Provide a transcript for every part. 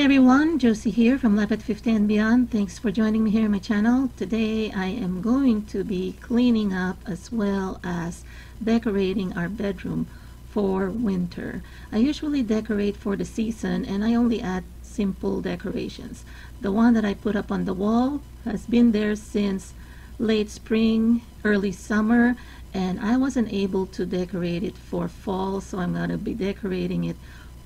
everyone, Josie here from Life at 50 and Beyond. Thanks for joining me here on my channel. Today I am going to be cleaning up as well as decorating our bedroom for winter. I usually decorate for the season and I only add simple decorations. The one that I put up on the wall has been there since late spring, early summer, and I wasn't able to decorate it for fall, so I'm going to be decorating it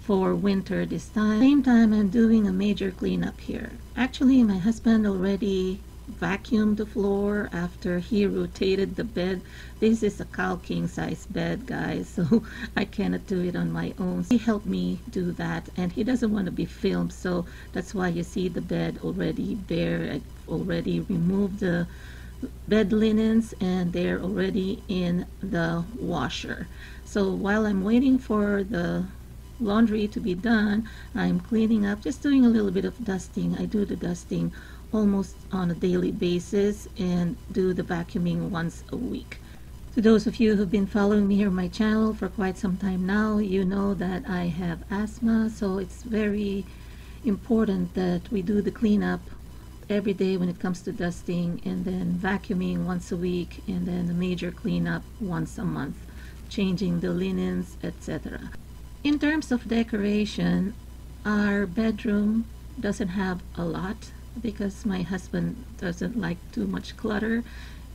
for winter this time. Same time I'm doing a major cleanup here. Actually, my husband already vacuumed the floor after he rotated the bed. This is a cow king size bed, guys, so I cannot do it on my own. He helped me do that, and he doesn't want to be filmed, so that's why you see the bed already bare. I already removed the bed linens and they're already in the washer. So while I'm waiting for the laundry to be done, I'm cleaning up, just doing a little bit of dusting. I do the dusting almost on a daily basis and do the vacuuming once a week. To those of you who've been following me here on my channel for quite some time now, you know that I have asthma, so it's very important that we do the cleanup every day when it comes to dusting, and then vacuuming once a week, and then a major cleanup once a month, changing the linens, etc. In terms of decoration, our bedroom doesn't have a lot because my husband doesn't like too much clutter,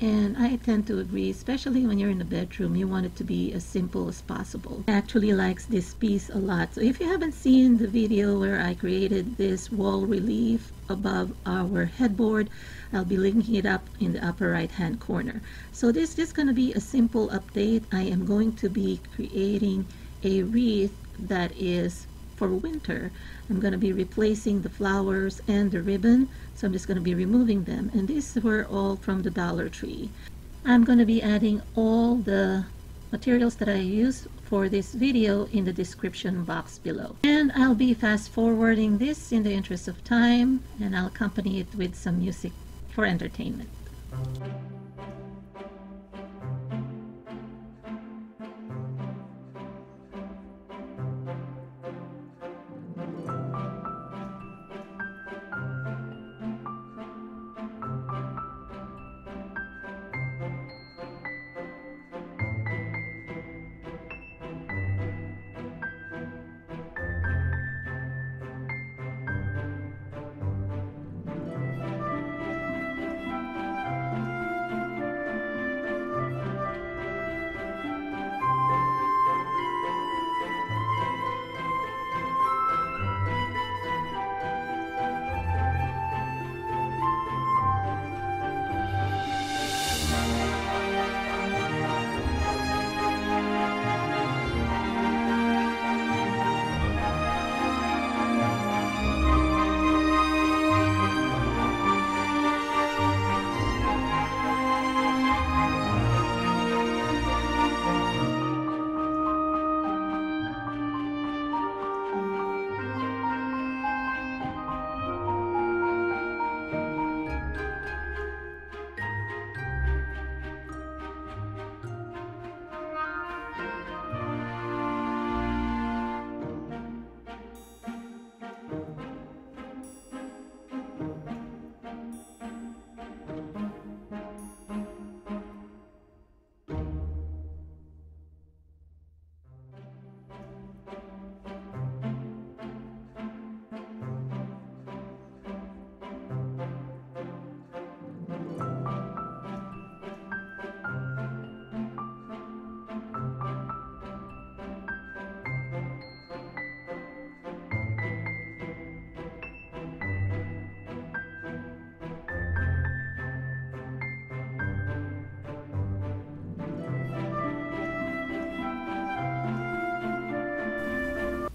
and I tend to agree, especially when you're in the bedroom, you want it to be as simple as possible. He actually likes this piece a lot. So if you haven't seen the video where I created this wall relief above our headboard, I'll be linking it up in the upper right hand corner. So this is just going to be a simple update. I am going to be creating a wreath that is for winter. I'm going to be replacing the flowers and the ribbon, so I'm just going to be removing them, and these were all from the Dollar Tree. I'm going to be adding all the materials that I use for this video in the description box below, and I'll be fast forwarding this in the interest of time, and I'll accompany it with some music for entertainment.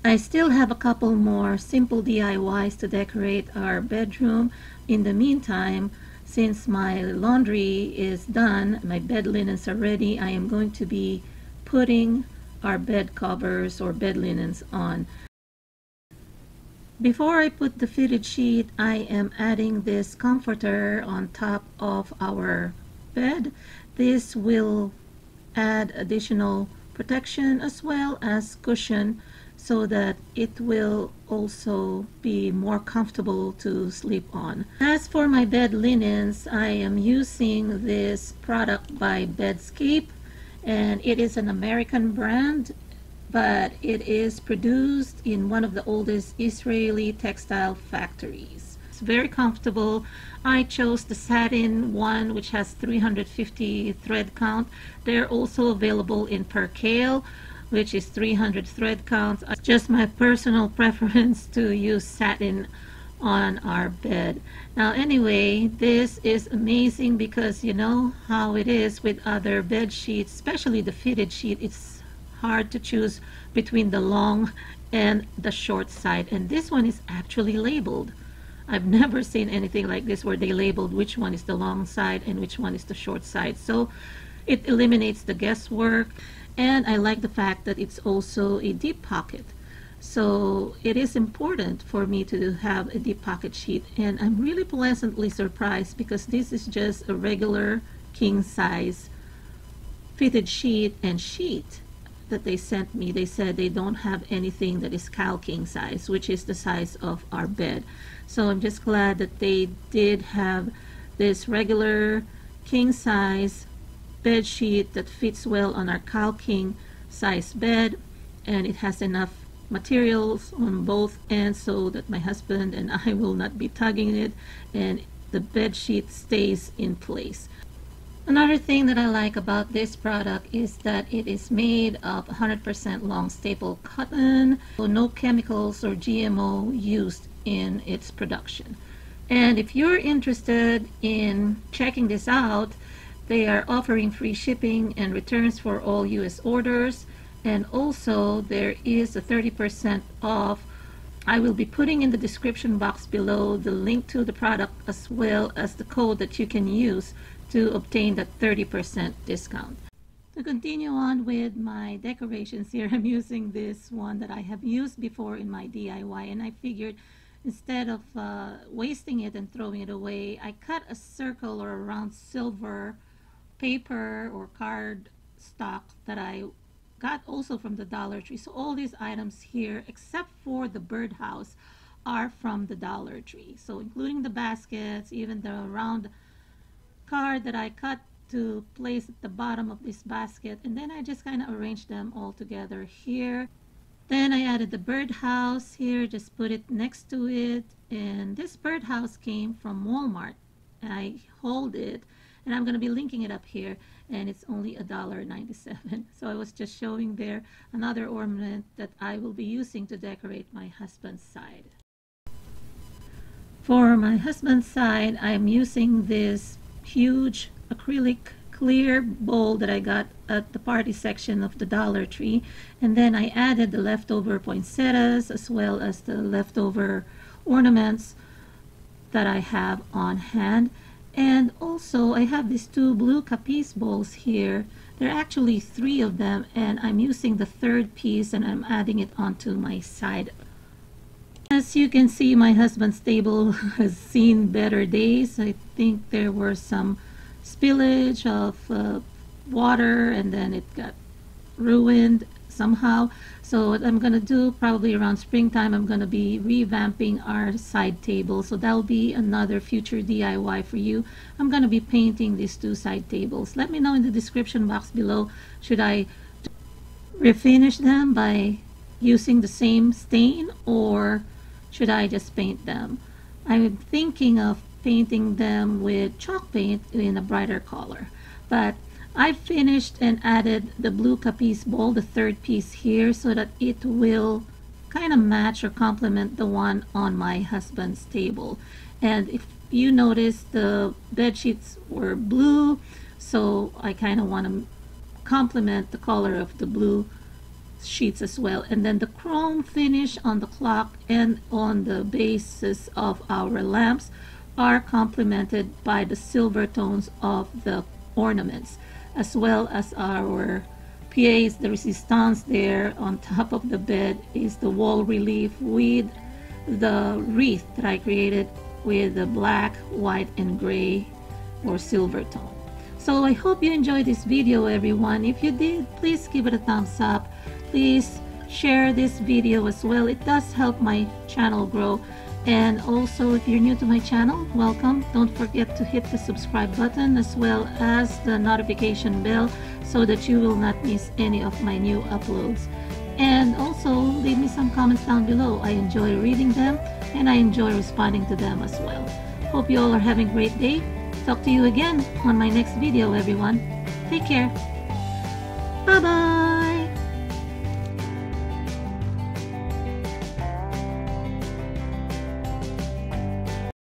I still have a couple more simple DIYs to decorate our bedroom. In the meantime, since my laundry is done, my bed linens are ready, I am going to be putting our bed covers or bed linens on. Before I put the fitted sheet, I am adding this comforter on top of our bed. This will add additional protection as well as cushion, so that it will also be more comfortable to sleep on. As for my bed linens, I am using this product by Bedscape, and it is an American brand, but it is produced in one of the oldest Israeli textile factories. It's very comfortable. I chose the satin one, which has 350 thread count. They're also available in percale, which is 300 thread counts. It's just my personal preference to use satin on our bed. Now anyway, this is amazing because you know how it is with other bed sheets, especially the fitted sheet. It's hard to choose between the long and the short side, and this one is actually labeled. I've never seen anything like this where they labeled which one is the long side and which one is the short side, so it eliminates the guesswork. And I like the fact that it's also a deep pocket, so it is important for me to have a deep pocket sheet. And I'm really pleasantly surprised because this is just a regular king size fitted sheet that they sent me. They said they don't have anything that is cow king size, which is the size of our bed. So I'm just glad that they did have this regular king size bed sheet that fits well on our cow king size bed, and it has enough materials on both ends so that my husband and I will not be tugging it, and the bed sheet stays in place. Another thing that I like about this product is that it is made of 100% long staple cotton, so no chemicals or GMO used in its production. And if you're interested in checking this out, they are offering free shipping and returns for all US orders, and also there is a 30% off. I will be putting in the description box below the link to the product as well as the code that you can use to obtain that 30% discount. To continue on with my decorations here, I'm using this one that I have used before in my DIY, and I figured instead of wasting it and throwing it away, I cut a circle or a round silver paper or card stock that I got also from the Dollar Tree. So all these items here, except for the Birdhouse, are from the Dollar Tree. So including the baskets, even the round card that I cut to place at the bottom of this basket, and then I just kind of arranged them all together here. Then I added the birdhouse here, just put it next to it, and this birdhouse came from Walmart. I hold it, and I'm going to be linking it up here, and it's only $1.97. So I was just showing there another ornament that I will be using to decorate my husband's side. For my husband's side, I'm using this huge acrylic clear bowl that I got at the party section of the Dollar Tree, and then I added the leftover poinsettias as well as the leftover ornaments that I have on hand. And also I have these two blue capiz bowls here. There are actually 3 of them, and I'm using the third piece and I'm adding it onto my side. As you can see, my husband's table has seen better days. I think there were some spillage of water, and then it got ruined somehow. So what I'm going to do, probably around springtime, I'm going to be revamping our side table. So that'll be another future DIY for you. I'm going to be painting these 2 side tables. Let me know in the description box below, should I refinish them by using the same stain, or should I just paint them? I'm thinking of painting them with chalk paint in a brighter color. But I finished and added the blue capiz bowl, the third piece here, so that it will kind of match or complement the one on my husband's table. And if you notice, the bed sheets were blue, so I kind of want to complement the color of the blue sheets as well. And then the chrome finish on the clock and on the bases of our lamps are complemented by the silver tones of the ornaments, as well as our pièce de résistance there on top of the bed is the wall relief with the wreath that I created with the black, white, and gray or silver tone. So I hope you enjoyed this video, everyone. If you did, please give it a thumbs up. Please share this video as well. It does help my channel grow. And also, if you're new to my channel, welcome. Don't forget to hit the subscribe button as well as the notification bell so that you will not miss any of my new uploads. And also, leave me some comments down below. I enjoy reading them and I enjoy responding to them as well. Hope you all are having a great day. Talk to you again on my next video, everyone. Take care. Bye-bye.